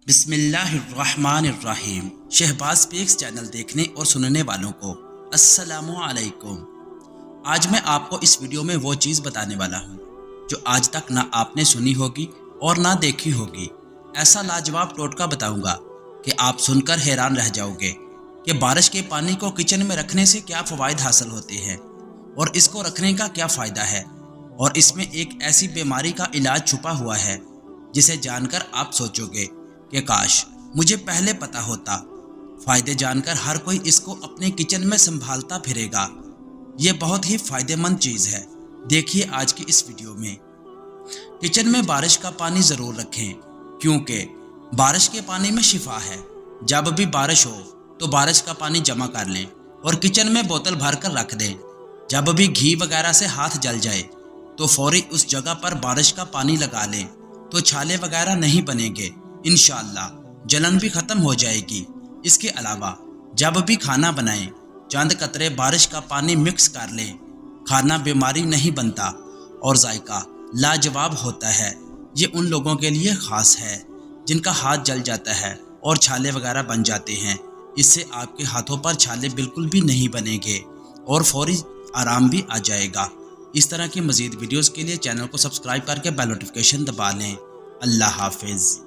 बिस्मिल्लाहिर्रहमानिर्रहीम। Shahbaz speaks channel देखने और सुनने वालों को अस्सलामु अलैकुम। आज मैं आपको इस वीडियो में वो चीज़ बताने वाला हूँ जो आज तक ना आपने सुनी होगी और ना देखी होगी। ऐसा लाजवाब टोटका बताऊंगा कि आप सुनकर हैरान रह जाओगे कि बारिश के पानी को किचन में रखने से क्या फ़वाइद हासिल होते हैं और इसको रखने का क्या फ़ायदा है, और इसमें एक ऐसी बीमारी का इलाज छुपा हुआ है जिसे जानकर आप सोचोगे कि काश मुझे पहले पता होता। फ़ायदे जानकर हर कोई इसको अपने किचन में संभालता फिरेगा। ये बहुत ही फ़ायदेमंद चीज़ है। देखिए आज की इस वीडियो में। किचन में बारिश का पानी ज़रूर रखें, क्योंकि बारिश के पानी में शिफा है। जब भी बारिश हो तो बारिश का पानी जमा कर लें और किचन में बोतल भर कर रख दें। जब भी घी वगैरह से हाथ जल जाए तो फौरी उस जगह पर बारिश का पानी लगा लें, तो छाले वगैरह नहीं बनेंगे। इंशाअल्लाह जलन भी ख़त्म हो जाएगी। इसके अलावा जब भी खाना बनाएं, चंद कतरे बारिश का पानी मिक्स कर लें। खाना बीमारी नहीं बनता और जायका लाजवाब होता है। ये उन लोगों के लिए ख़ास है जिनका हाथ जल जाता है और छाले वगैरह बन जाते हैं। इससे आपके हाथों पर छाले बिल्कुल भी नहीं बनेंगे और फौरी आराम भी आ जाएगा। इस तरह की मज़ीद वीडियोज़ के लिए चैनल को सब्सक्राइब करके बेल नोटिफिकेशन दबा लें। अल्लाह हाफिज़।